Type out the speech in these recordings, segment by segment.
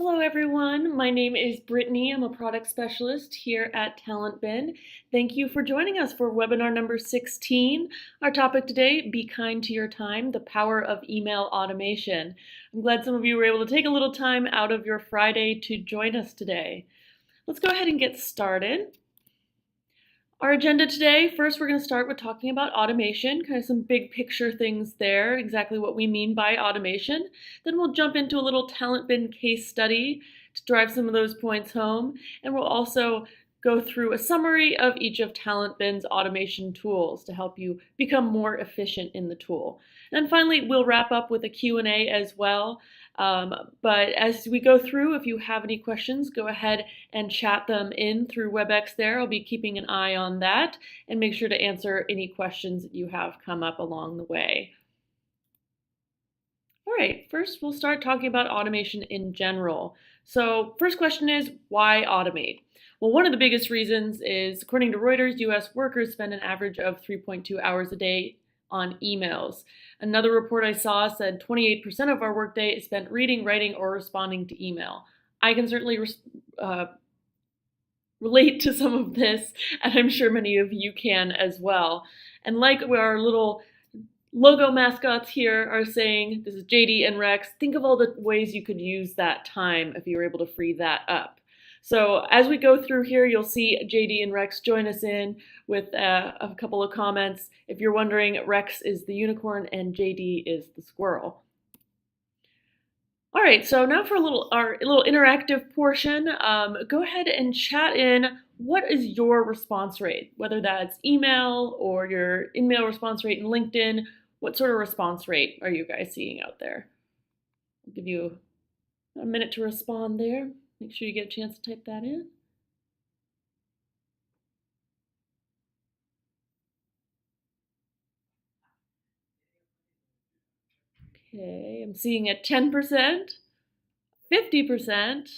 Hello everyone, my name is Brittany. I'm a product specialist here at TalentBin. Thank you for joining us for webinar number 16. Our topic today, Be Kind to Your Time, the Power of Email Automation. I'm glad some of you were able to take a little time out of your Friday to join us today. Let's go ahead and get started. Our agenda today, first we're going to start with talking about automation, kind of some big picture things there, exactly what we mean by automation. Then we'll jump into a little TalentBin case study to drive some of those points home, and we'll also go through a summary of each of TalentBin's automation tools to help you become more efficient in the tool. And then finally, we'll wrap up with a Q&A as well. But as we go through, if you have any questions, go ahead and chat them in through WebEx there. I'll be keeping an eye on that and make sure to answer any questions that you have come up along the way. All right, first we'll start talking about automation in general. So first question is, why automate? Well, one of the biggest reasons is, according to Reuters, US workers spend an average of 3.2 hours a day on emails. Another report I saw said 28% of our workday is spent reading, writing, or responding to email. I can certainly relate to some of this, and I'm sure many of you can as well. And like our little logo mascots here are saying, this is JD and Rex, think of all the ways you could use that time if you were able to free that up. So as we go through here, you'll see JD and Rex join us in with a couple of comments. If you're wondering, Rex is the unicorn and JD is the squirrel. All right, so now for our little interactive portion, go ahead and chat in, what is your response rate? Whether that's email or your email response rate in LinkedIn, what sort of response rate are you guys seeing out there? I'll give you a minute to respond there. Make sure you get a chance to type that in. Okay, I'm seeing a 10%, 50%,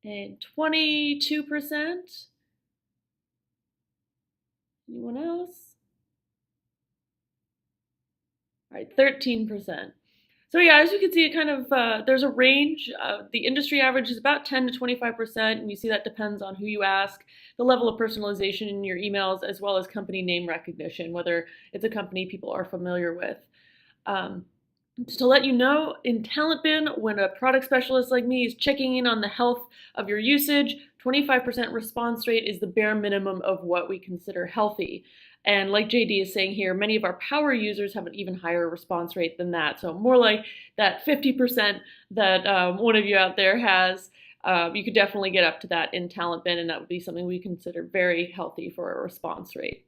and 22%. Anyone else? All right, 13%. So yeah, as you can see, it kind of there's a range. The industry average is about 10 to 25%, and you see that depends on who you ask, the level of personalization in your emails, as well as company name recognition, whether it's a company people are familiar with. Just to let you know, in TalentBin, when a product specialist like me is checking in on the health of your usage, 25% response rate is the bare minimum of what we consider healthy. And like JD is saying here, many of our power users have an even higher response rate than that. So more like that 50% that one of you out there has, you could definitely get up to that in TalentBin, and that would be something we consider very healthy for a response rate.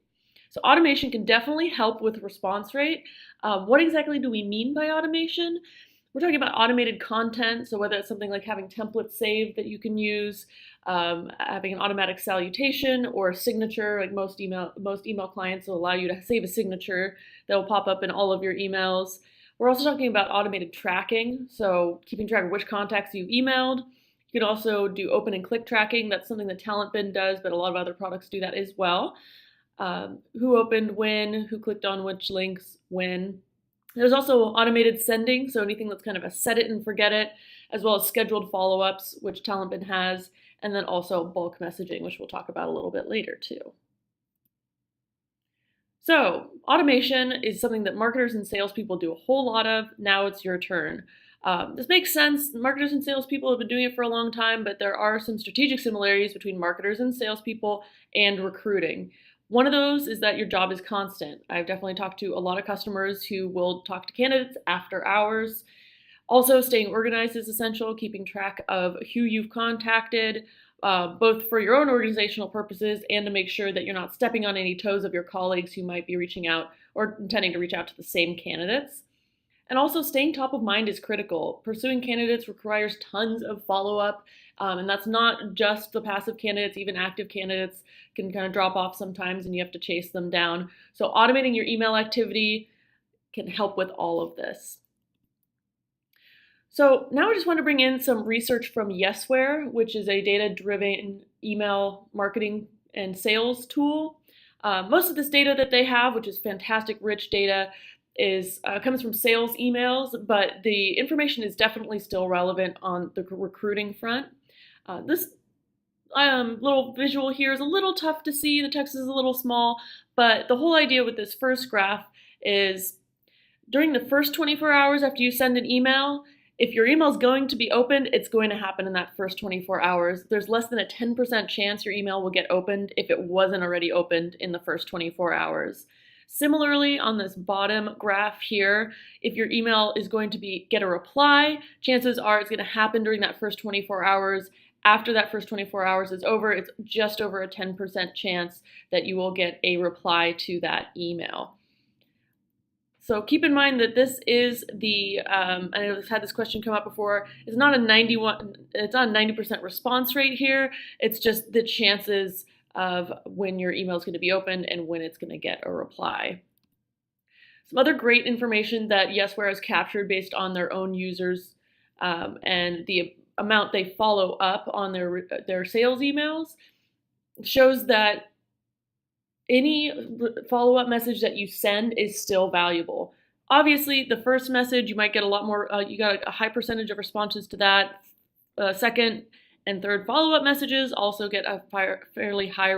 So automation can definitely help with response rate. What exactly do we mean by automation? We're talking about automated content, so whether it's something like having templates saved that you can use, having an automatic salutation or a signature, like most email clients will allow you to save a signature that will pop up in all of your emails. We're also talking about automated tracking, so keeping track of which contacts you've emailed. You can also do open and click tracking. That's something that TalentBin does, but a lot of other products do that as well. Who opened when, who clicked on which links when. There's also automated sending, so anything that's kind of a set it and forget it, as well as scheduled follow-ups, which TalentBin has, and then also bulk messaging, which we'll talk about a little bit later too. So automation is something that marketers and salespeople do a whole lot of. Now it's your turn. This makes sense. Marketers and salespeople have been doing it for a long time, but there are some strategic similarities between marketers and salespeople and recruiting. One of those is that your job is constant. I've definitely talked to a lot of customers who will talk to candidates after hours. Also, staying organized is essential, keeping track of who you've contacted, both for your own organizational purposes and to make sure that you're not stepping on any toes of your colleagues who might be reaching out or intending to reach out to the same candidates. And also, staying top of mind is critical. Pursuing candidates requires tons of follow-up, and that's not just the passive candidates. Even active candidates can kind of drop off sometimes, and you have to chase them down. So automating your email activity can help with all of this. So now I just want to bring in some research from Yesware, which is a data-driven email marketing and sales tool. Most of this data that they have, which is fantastic, rich data, is comes from sales emails, but the information is definitely still relevant on the recruiting front. This little visual here is a little tough to see. The text is a little small, but the whole idea with this first graph is during the first 24 hours after you send an email, if your email is going to be opened, it's going to happen in that first 24 hours. There's less than a 10% chance your email will get opened if it wasn't already opened in the first 24 hours. Similarly, on this bottom graph here, if your email is going to get a reply, chances are it's going to happen during that first 24 hours. After that first 24 hours is over, it's just over a 10% chance that you will get a reply to that email. So keep in mind that this is I know I've had this question come up before, it's not a 90% response rate here, it's just the chances of when your email is going to be opened and when it's going to get a reply. Some other great information that Yesware has captured based on their own users and the amount they follow up on their sales emails shows that any follow-up message that you send is still valuable. Obviously, the first message, you might get a lot more, you got a high percentage of responses to that. Second and third follow-up messages also get a fairly high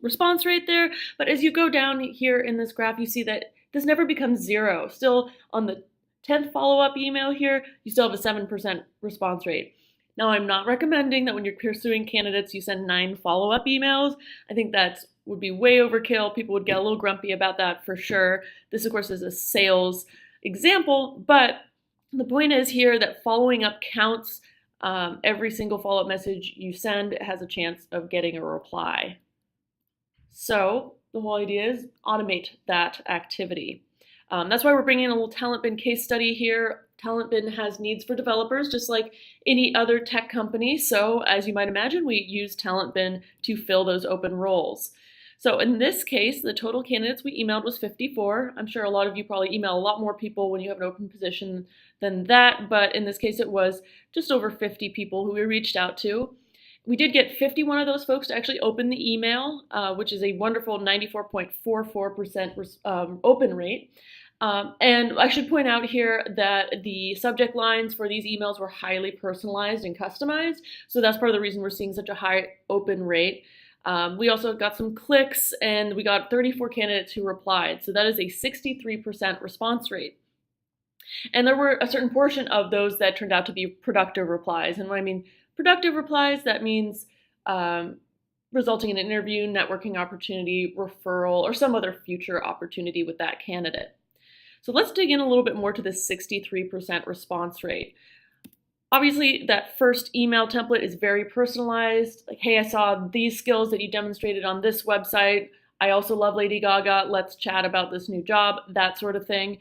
response rate there. But as you go down here in this graph, you see that this never becomes zero. Still on the 10th follow-up email here, you still have a 7% response rate. Now, I'm not recommending that when you're pursuing candidates, you send 9 follow-up emails. I think that would be way overkill. People would get a little grumpy about that for sure. This, of course, is a sales example, but the point is here that following up counts. Every single follow-up message you send has a chance of getting a reply. So the whole idea is automate that activity. That's why we're bringing in a little TalentBin case study here. TalentBin has needs for developers just like any other tech company. So as you might imagine, we use TalentBin to fill those open roles. So in this case, the total candidates we emailed was 54. I'm sure a lot of you probably email a lot more people when you have an open position than that, but in this case it was just over 50 people who we reached out to. We did get 51 of those folks to actually open the email, which is a wonderful 94.44% open rate. And I should point out here that the subject lines for these emails were highly personalized and customized, so that's part of the reason we're seeing such a high open rate. We also got some clicks, and we got 34 candidates who replied, so that is a 63% response rate. And there were a certain portion of those that turned out to be productive replies. And when I mean productive replies, that means resulting in an interview, networking opportunity, referral, or some other future opportunity with that candidate. So let's dig in a little bit more to this 63% response rate. Obviously, that first email template is very personalized. Like, hey, I saw these skills that you demonstrated on this website. I also love Lady Gaga. Let's chat about this new job, that sort of thing.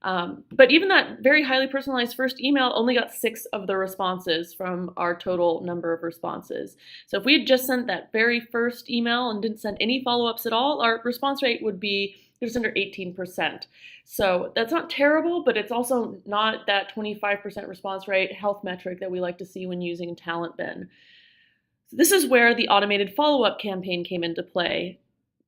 But even that very highly personalized first email only got 6 of the responses from our total number of responses. So if we had just sent that very first email and didn't send any follow-ups at all, our response rate would be just under 18%. So that's not terrible, but it's also not that 25% response rate health metric that we like to see when using TalentBin. So this is where the automated follow-up campaign came into play.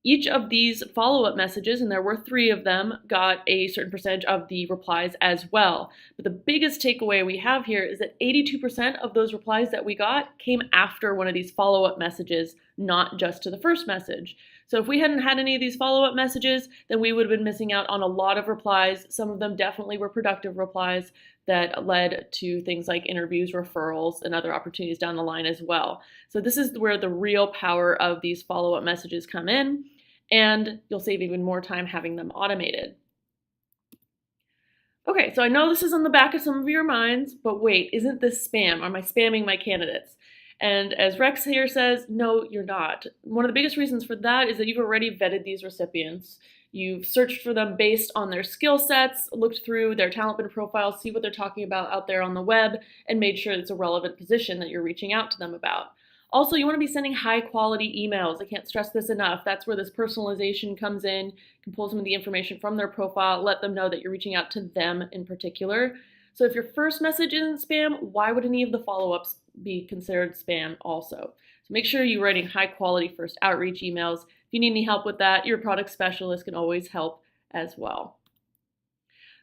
Each of these follow-up messages, and there were 3 of them, got a certain percentage of the replies as well. But the biggest takeaway we have here is that 82% of those replies that we got came after one of these follow-up messages, not just to the first message. So if we hadn't had any of these follow-up messages, then we would have been missing out on a lot of replies. Some of them definitely were productive replies that led to things like interviews, referrals, and other opportunities down the line as well. So this is where the real power of these follow-up messages come in, and you'll save even more time having them automated. Okay, so I know this is on the back of some of your minds, but wait, isn't this spam? Am I spamming my candidates? And as Rex here says, no, you're not. One of the biggest reasons for that is that you've already vetted these recipients. You've searched for them based on their skill sets, looked through their TalentBin profiles, see what they're talking about out there on the web, and made sure it's a relevant position that you're reaching out to them about. Also, you want to be sending high quality emails. I can't stress this enough. That's where this personalization comes in. You can pull some of the information from their profile, let them know that you're reaching out to them in particular. So if your first message isn't spam, why would any of the follow-ups be considered spam also? So make sure you're writing high quality first outreach emails. If you need any help with that, your product specialist can always help as well.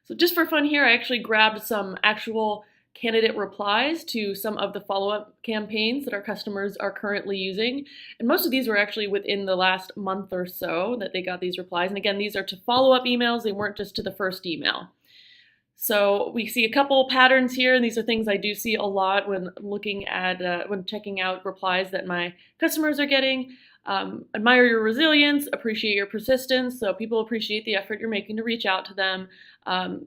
So just for fun here, I actually grabbed some actual candidate replies to some of the follow-up campaigns that our customers are currently using. And most of these were actually within the last month or so that they got these replies. And again, these are to follow-up emails. They weren't just to the first email. So we see a couple patterns here, and these are things I do see a lot when looking at, when checking out replies that my customers are getting. Admire your resilience, appreciate your persistence. So people appreciate the effort you're making to reach out to them.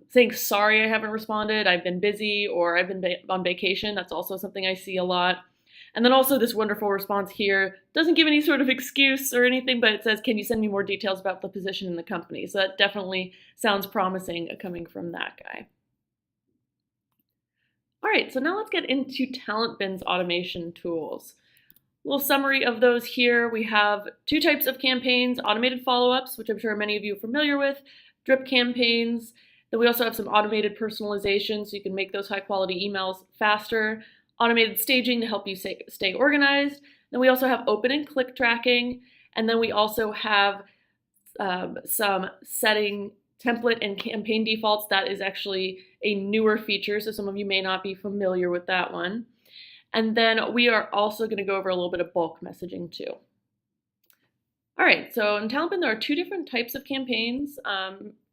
Saying sorry I haven't responded, I've been busy, or I've been on vacation. That's also something I see a lot. And then also this wonderful response here doesn't give any sort of excuse or anything, but it says, can you send me more details about the position in the company? So that definitely sounds promising coming from that guy. All right, so now let's get into TalentBin's automation tools. A little summary of those here. We have two types of campaigns: automated follow-ups, which I'm sure many of you are familiar with, drip campaigns. Then we also have some automated personalization, so you can make those high-quality emails faster, automated staging to help you stay organized. Then we also have open and click tracking, and then we also have some setting template and campaign defaults. That is actually a newer feature, so some of you may not be familiar with that one. And then we are also going to go over a little bit of bulk messaging too. All right, so in TalentBin, there are two different types of campaigns.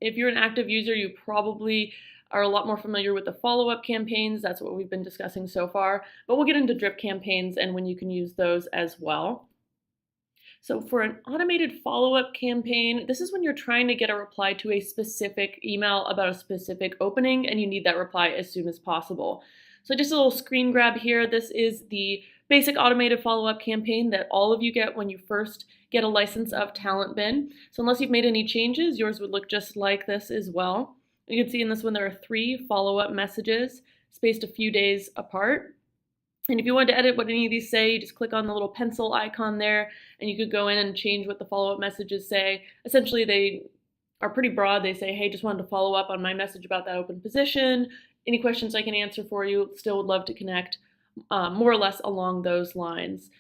If you're an active user, you probably are a lot more familiar with the follow-up campaigns. That's what we've been discussing so far. But we'll get into drip campaigns and when you can use those as well. So for an automated follow-up campaign, this is when you're trying to get a reply to a specific email about a specific opening and you need that reply as soon as possible. So just a little screen grab here. This is the basic automated follow-up campaign that all of you get when you first get a license of TalentBin. So unless you've made any changes, yours would look just like this as well. You can see in this one there are 3 follow-up messages spaced a few days apart. And if you wanted to edit what any of these say, you just click on the little pencil icon there, and you could go in and change what the follow-up messages say. Essentially, they are pretty broad. They say, hey, just wanted to follow up on my message about that open position. Any questions I can answer for you, still would love to connect, more or less along those lines.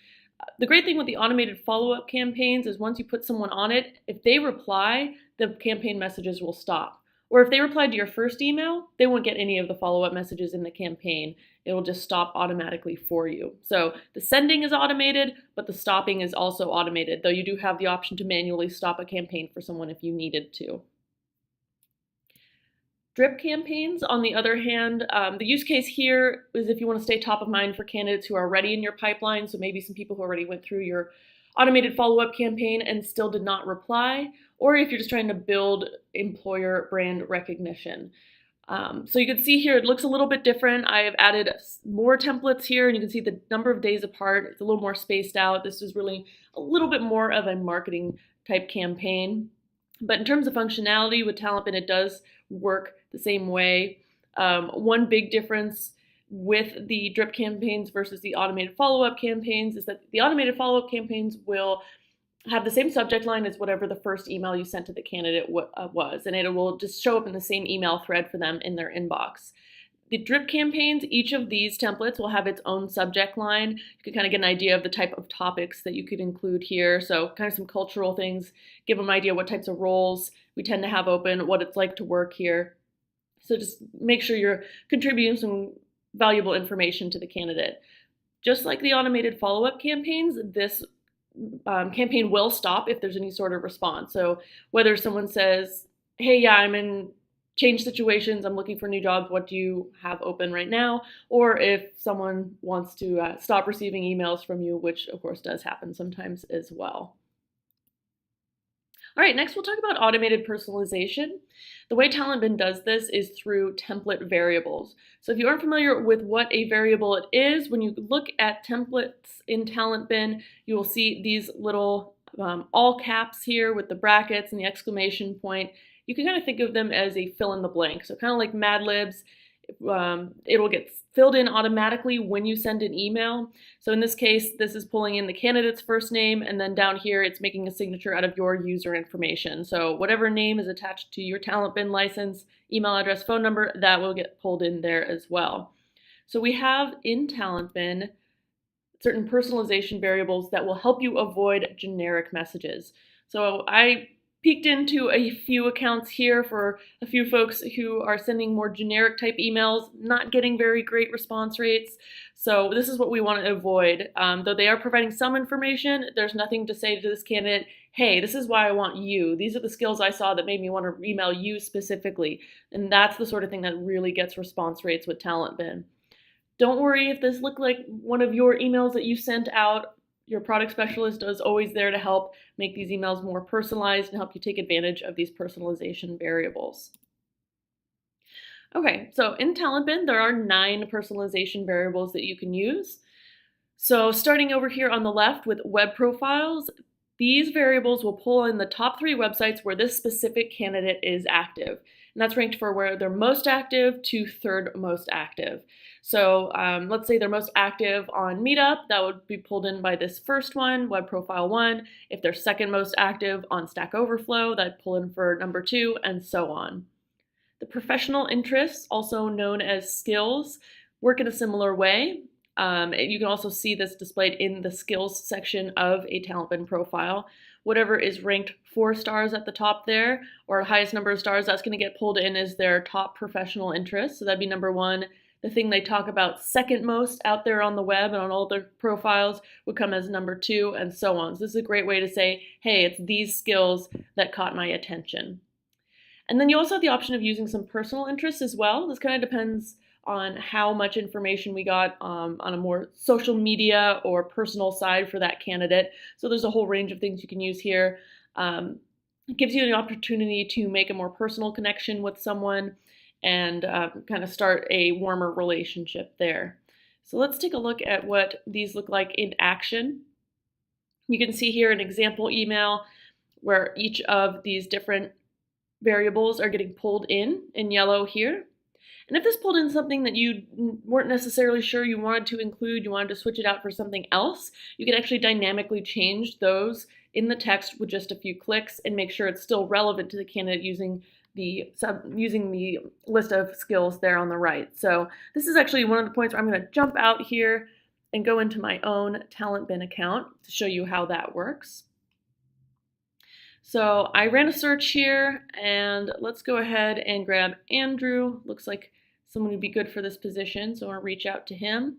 The great thing with the automated follow-up campaigns is once you put someone on it, if they reply, the campaign messages will stop. Or if they replied to your first email, they won't get any of the follow-up messages in the campaign. It will just stop automatically for you. So the sending is automated, but the stopping is also automated, though you do have the option to manually stop a campaign for someone if you needed to. Drip campaigns, on the other hand, the use case here is if you want to stay top of mind for candidates who are already in your pipeline, so maybe some people who already went through your automated follow-up campaign and still did not reply, or if you're just trying to build employer brand recognition. So you can see here it looks a little bit different. I have added more templates here, and you can see the number of days apart. It's a little more spaced out. This is really a little bit more of a marketing type campaign. But in terms of functionality with TalentBin, it does work the same way. One big difference with the drip campaigns versus the automated follow-up campaigns is that the automated follow-up campaigns will have the same subject line as whatever the first email you sent to the candidate was, and it will just show up in the same email thread for them in their inbox. The drip campaigns, each of these templates will have its own subject line. You can kind of get an idea of the type of topics that you could include here. So kind of some cultural things, give them an idea what types of roles we tend to have open, what it's like to work here. So just make sure you're contributing some valuable information to the candidate. Just like the automated follow-up campaigns, this campaign will stop if there's any sort of response. So whether someone says, hey, yeah, I'm in change situations, I'm looking for new jobs, what do you have open right now? Or if someone wants to stop receiving emails from you, which of course does happen sometimes as well. All right, next we'll talk about automated personalization. The way TalentBin does this is through template variables. So if you aren't familiar with what a variable it is, when you look at templates in TalentBin, you will see these little all caps here with the brackets and the exclamation point. You can kind of think of them as a fill in the blank. So kind of like Mad Libs, it'll get filled in automatically when you send an email. So in this case, this is pulling in the candidate's first name, and then down here, it's making a signature out of your user information. So whatever name is attached to your TalentBin license, email address, phone number, that will get pulled in there as well. So we have in TalentBin certain personalization variables that will help you avoid generic messages. So I peeked into a few accounts here for a few folks who are sending more generic type emails, not getting very great response rates. So this is what we want to avoid. Though they are providing some information, there's nothing to say to this candidate, hey, this is why I want you. These are the skills I saw that made me want to email you specifically. And that's the sort of thing that really gets response rates with TalentBin. Don't worry if this looked like one of your emails that you sent out. Your product specialist is always there to help make these emails more personalized and help you take advantage of these personalization variables. Okay, so in TalentBin, there are 9 personalization variables that you can use. So starting over here on the left with web profiles, these variables will pull in the top 3 websites where this specific candidate is active. And that's ranked for where they're most active to third most active. So let's say they're most active on Meetup, that would be pulled in by this first one, web profile 1. If they're second most active on Stack Overflow, that'd pull in for number 2, and so on. The professional interests, also known as skills, work in a similar way. You can also see this displayed in the skills section of a TalentBin profile. Whatever is ranked 4 stars at the top there, or the highest number of stars, that's going to get pulled in as their top professional interest. So that'd be number 1. The thing they talk about second most out there on the web and on all their profiles would come as number 2, and so on. So this is a great way to say, hey, it's these skills that caught my attention. And then you also have the option of using some personal interests as well. This kind of depends on how much information we got on a more social media or personal side for that candidate. So there's a whole range of things you can use here. It gives you an opportunity to make a more personal connection with someone and kind of start a warmer relationship there. So let's take a look at what these look like in action. You can see here an example email where each of these different variables are getting pulled in yellow here. And if this pulled in something that you weren't necessarily sure you wanted to include, you wanted to switch it out for something else, you can actually dynamically change those in the text with just a few clicks and make sure it's still relevant to the candidate using the list of skills there on the right. So this is actually one of the points where I'm going to jump out here and go into my own TalentBin account to show you how that works. So I ran a search here, and let's go ahead and grab Andrew. Looks like someone who'd be good for this position, so I'll reach out to him.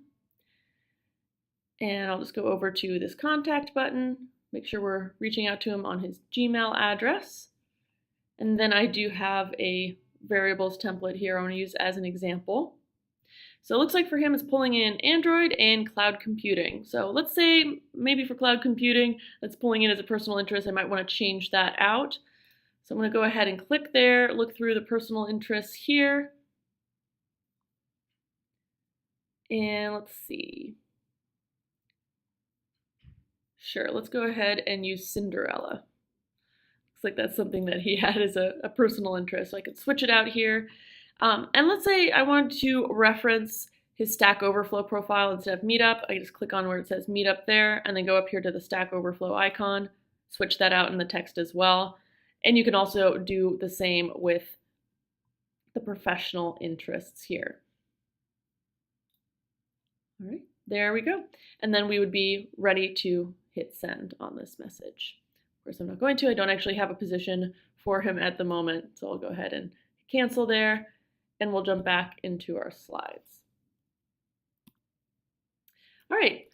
And I'll just go over to this contact button, make sure we're reaching out to him on his Gmail address. And then I do have a variables template here I want to use as an example. So it looks like for him it's pulling in Android and cloud computing. So let's say maybe for cloud computing that's pulling in as a personal interest, I might want to change that out. So I'm going to go ahead and click there, look through the personal interests here. And let's see. Sure, let's go ahead and use Cinderella. Looks like that's something that he had as a personal interest. So I could switch it out here. And let's say I wanted to reference his Stack Overflow profile instead of Meetup. I just click on where it says Meetup there and then go up here to the Stack Overflow icon, switch that out in the text as well. And you can also do the same with the professional interests here. All right, there we go. And then we would be ready to hit send on this message. Of course, I'm not going to. I don't actually have a position for him at the moment, so I'll go ahead and cancel there. And we'll jump back into our slides. All right,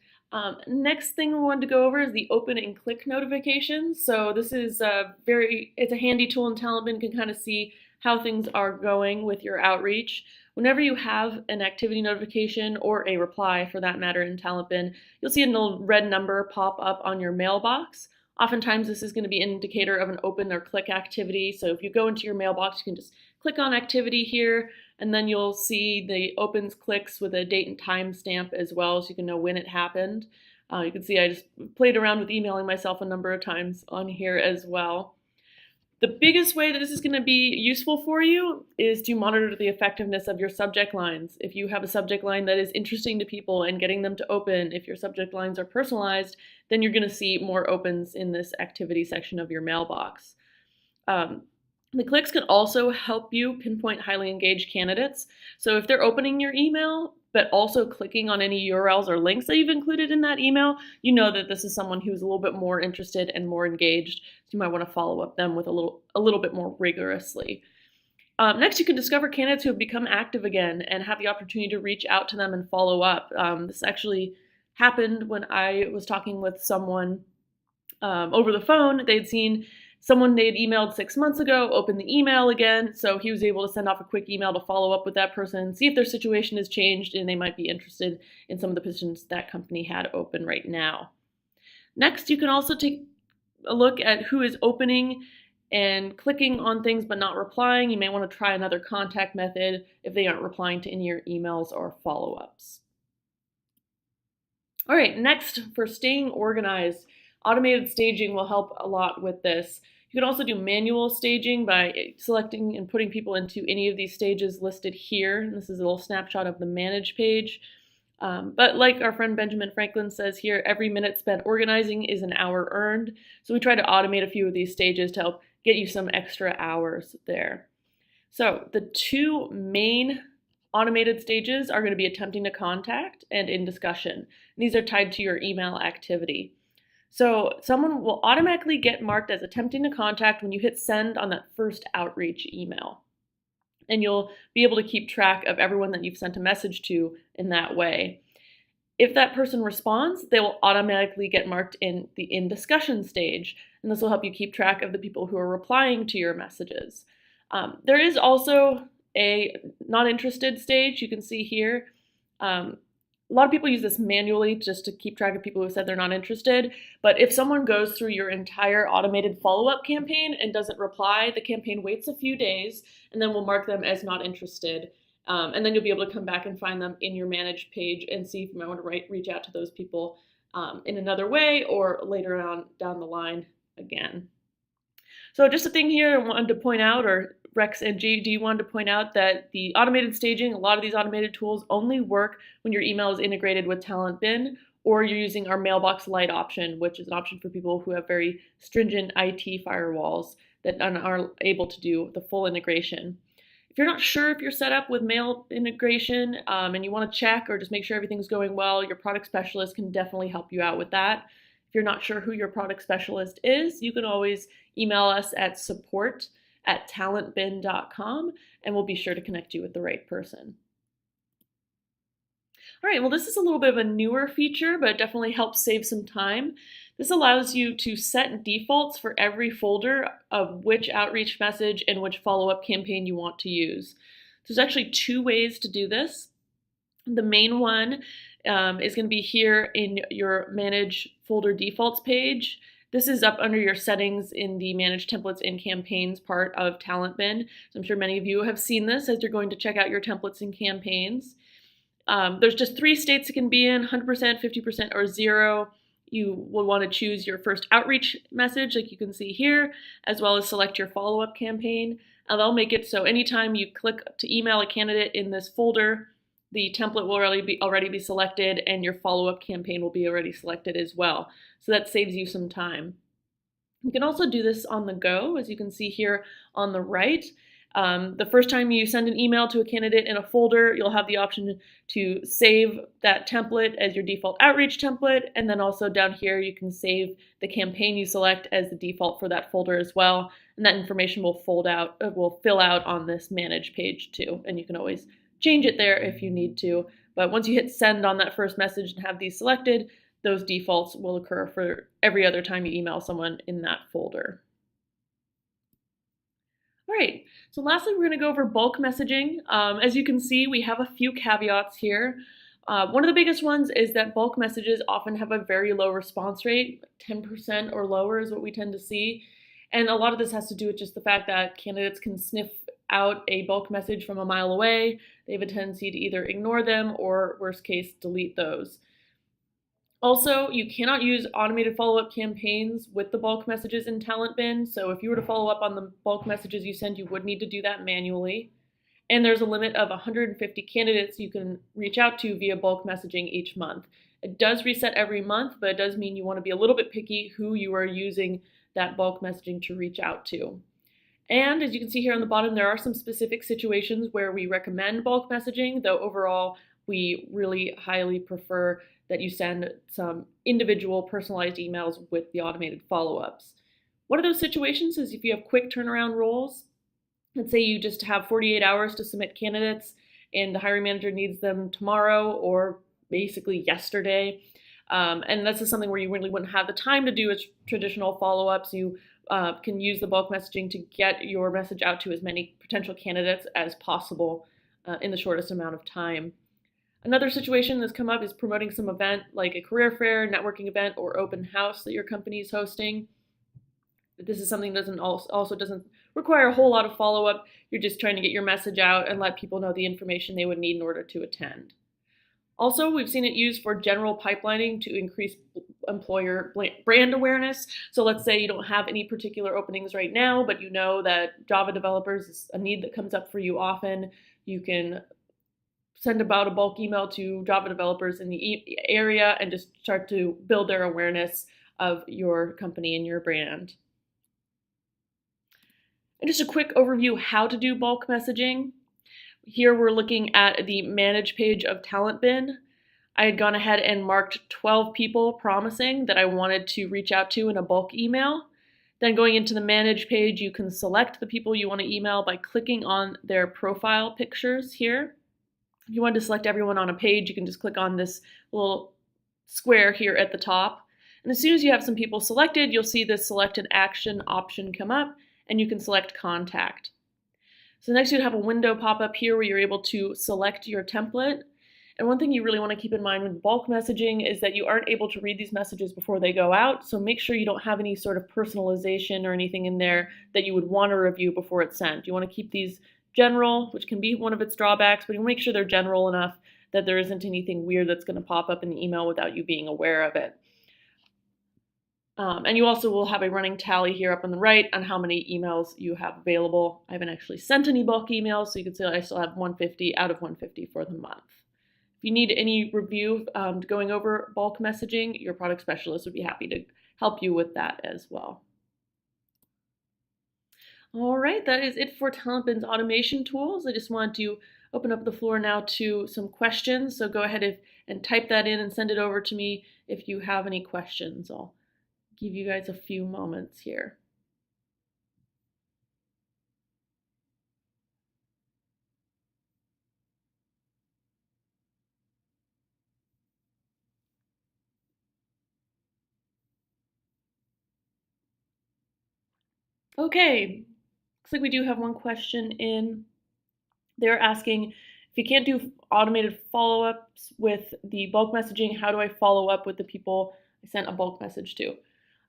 next thing we wanted to go over is the open and click notifications. So this is it's a handy tool in TalentBin, can kind of see how things are going with your outreach. Whenever you have an activity notification or a reply for that matter in TalentBin, you'll see a little red number pop up on your mailbox. Oftentimes this is going to be an indicator of an open or click activity. So if you go into your mailbox, you can just click on activity here, and then you'll see the opens clicks with a date and time stamp as well, so you can know when it happened. You can see I just played around with emailing myself a number of times on here as well. The biggest way that this is going to be useful for you is to monitor the effectiveness of your subject lines. If you have a subject line that is interesting to people and getting them to open, if your subject lines are personalized, then you're going to see more opens in this activity section of your mailbox. The clicks can also help you pinpoint highly engaged candidates. So if they're opening your email, but also clicking on any URLs or links that you've included in that email, you know that this is someone who's a little bit more interested and more engaged. So you might want to follow up them with a little bit more rigorously. Next, you can discover candidates who have become active again and have the opportunity to reach out to them and follow up. This actually happened when I was talking with someone over the phone. They'd seen someone they'd emailed 6 months ago, open the email again, so he was able to send off a quick email to follow up with that person, see if their situation has changed and they might be interested in some of the positions that company had open right now. Next, you can also take a look at who is opening and clicking on things but not replying. You may want to try another contact method if they aren't replying to any of your emails or follow-ups. All right, next, for staying organized, automated staging will help a lot with this. You can also do manual staging by selecting and putting people into any of these stages listed here. And this is a little snapshot of the Manage page. But like our friend Benjamin Franklin says here, every minute spent organizing is an hour earned. So we try to automate a few of these stages to help get you some extra hours there. So the two main automated stages are going to be attempting to contact and in discussion. And these are tied to your email activity. So someone will automatically get marked as attempting to contact when you hit send on that first outreach email. And you'll be able to keep track of everyone that you've sent a message to in that way. If that person responds, they will automatically get marked in the in discussion stage, and this will help you keep track of the people who are replying to your messages. There is also a not interested stage. You can see here. A lot of people use this manually just to keep track of people who said they're not interested. But if someone goes through your entire automated follow-up campaign and doesn't reply, the campaign waits a few days and then we'll mark them as not interested. And then you'll be able to come back and find them in your managed page and see if you might want to reach out to those people in another way or later on down the line again. So just a thing here I wanted to point out, or Rex and GD wanted to point out, that the automated staging, a lot of these automated tools only work when your email is integrated with TalentBin or you're using our Mailbox Lite option, which is an option for people who have very stringent IT firewalls that are able to do the full integration. If you're not sure if you're set up with mail integration and you want to check or just make sure everything's going well, your product specialist can definitely help you out with that. If you're not sure who your product specialist is, you can always email us at support@talentbin.com and we'll be sure to connect you with the right person. All right, well, this is a little bit of a newer feature, but it definitely helps save some time. This allows you to set defaults for every folder of which outreach message and which follow-up campaign you want to use. There's actually two ways to do this. The main one is going to be here in your Manage Folder Defaults page. This is up under your settings in the Manage Templates and Campaigns part of TalentBin. So I'm sure many of you have seen this as you're going to check out your templates and campaigns. There's just 3 states it can be in: 100%, 50%, or 0. You will want to choose your first outreach message, like you can see here, as well as select your follow-up campaign. And they'll make it so anytime you click to email a candidate in this folder, the template will already be selected and your follow-up campaign will be already selected as well. So that saves you some time. You can also do this on the go, as you can see here on the right. The first time you send an email to a candidate in a folder, you'll have the option to save that template as your default outreach template, and then also down here you can save the campaign you select as the default for that folder as well, and that information will fill out on this manage page too, and you can always change it there if you need to. But once you hit send on that first message and have these selected, those defaults will occur for every other time you email someone in that folder. All right, so lastly, we're going to go over bulk messaging. As you can see, we have a few caveats here. One of the biggest ones is that bulk messages often have a very low response rate. 10% or lower is what we tend to see. And a lot of this has to do with just the fact that candidates can sniff out a bulk message from a mile away. They have a tendency to either ignore them or, worst case, delete those. Also, you cannot use automated follow-up campaigns with the bulk messages in TalentBin. So if you were to follow up on the bulk messages you send, you would need to do that manually. And there's a limit of 150 candidates you can reach out to via bulk messaging each month. It does reset every month, but it does mean you want to be a little bit picky who you are using that bulk messaging to reach out to. And as you can see here on the bottom, there are some specific situations where we recommend bulk messaging, though overall we really highly prefer that you send some individual personalized emails with the automated follow-ups. One of those situations is if you have quick turnaround roles. Let's say you just have 48 hours to submit candidates and the hiring manager needs them tomorrow or basically yesterday. And this is something where you really wouldn't have the time to do traditional follow-ups. You can use the bulk messaging to get your message out to as many potential candidates as possible in the shortest amount of time. Another situation that's come up is promoting some event like a career fair, networking event, or open house that your company is hosting. This is something that also doesn't require a whole lot of follow-up. You're just trying to get your message out and let people know the information they would need in order to attend. Also, we've seen it used for general pipelining to increase employer brand awareness. So let's say you don't have any particular openings right now, but you know that Java developers is a need that comes up for you often. You can send about a bulk email to Java developers in the area and just start to build their awareness of your company and your brand. And just a quick overview how to do bulk messaging. Here we're looking at the Manage page of TalentBin. I had gone ahead and marked 12 people promising that I wanted to reach out to in a bulk email. Then going into the Manage page, you can select the people you want to email by clicking on their profile pictures here. If you wanted to select everyone on a page, you can just click on this little square here at the top. And as soon as you have some people selected, you'll see this Select an Action option come up, and you can select Contact. So next you'd have a window pop up here where you're able to select your template. And one thing you really want to keep in mind with bulk messaging is that you aren't able to read these messages before they go out. So make sure you don't have any sort of personalization or anything in there that you would want to review before it's sent. You want to keep these general, which can be one of its drawbacks, but you make sure they're general enough that there isn't anything weird that's going to pop up in the email without you being aware of it. And you also will have a running tally here up on the right on how many emails you have available. I haven't actually sent any bulk emails, so you can see I still have 150 out of 150 for the month. If you need any review going over bulk messaging, your product specialist would be happy to help you with that as well. All right, that is it for TalentBin's automation tools. I just want to open up the floor now to some questions. So go ahead and type that in and send it over to me if you have any questions. I'll give you guys a few moments here. Okay, looks like we do have one question in. They're asking, if you can't do automated follow-ups with the bulk messaging, how do I follow up with the people I sent a bulk message to?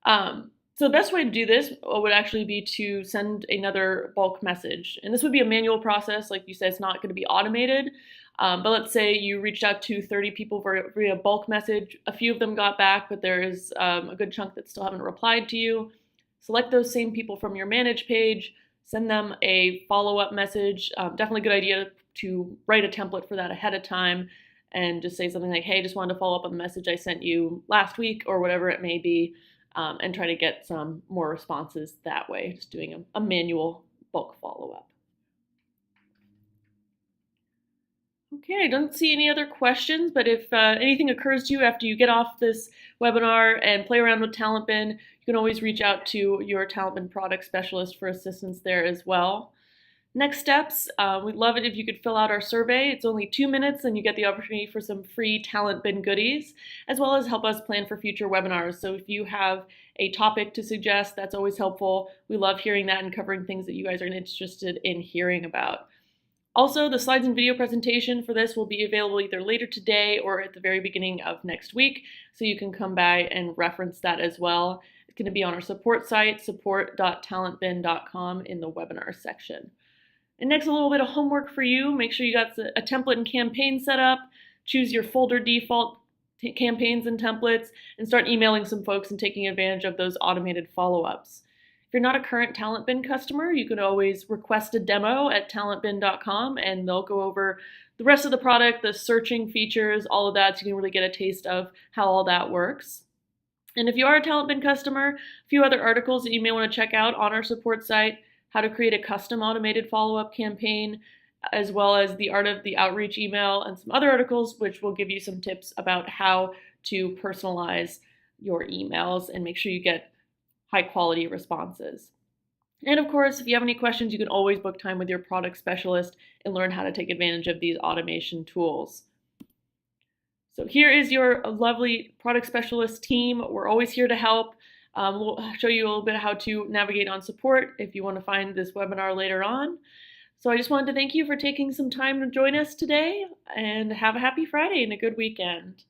So the best way to do this would actually be to send another bulk message. And this would be a manual process. Like you said, it's not going to be automated. But let's say you reached out to 30 people via bulk message. A few of them got back, but there is a good chunk that still haven't replied to you. Select those same people from your Manage page, send them a follow-up message. Definitely a good idea to write a template for that ahead of time and just say something like, hey, just wanted to follow up on the message I sent you last week or whatever it may be. And try to get some more responses that way, just doing a manual bulk follow-up. Okay, I don't see any other questions, but if anything occurs to you after you get off this webinar and play around with TalentBin, you can always reach out to your TalentBin product specialist for assistance there as well. Next steps, we'd love it if you could fill out our survey. It's only 2 minutes and you get the opportunity for some free TalentBin goodies, as well as help us plan for future webinars. So if you have a topic to suggest, that's always helpful. We love hearing that and covering things that you guys are interested in hearing about. Also, the slides and video presentation for this will be available either later today or at the very beginning of next week, so you can come by and reference that as well. It's going to be on our support site, support.talentbin.com, in the webinar section. And next, a little bit of homework for you. Make sure you got a template and campaign set up. Choose your folder default campaigns and templates, and start emailing some folks and taking advantage of those automated follow-ups. If you're not a current TalentBin customer, you can always request a demo at talentbin.com, and they'll go over the rest of the product, the searching features, all of that, so you can really get a taste of how all that works. And if you are a TalentBin customer, a few other articles that you may want to check out on our support site: how to create a custom automated follow-up campaign, as well as The Art of the Outreach email and some other articles, which will give you some tips about how to personalize your emails and make sure you get high quality responses. And of course, if you have any questions, you can always book time with your product specialist and learn how to take advantage of these automation tools. So here is your lovely product specialist team. We're always here to help. We'll show you a little bit of how to navigate on support if you want to find this webinar later on. So I just wanted to thank you for taking some time to join us today, and have a happy Friday and a good weekend.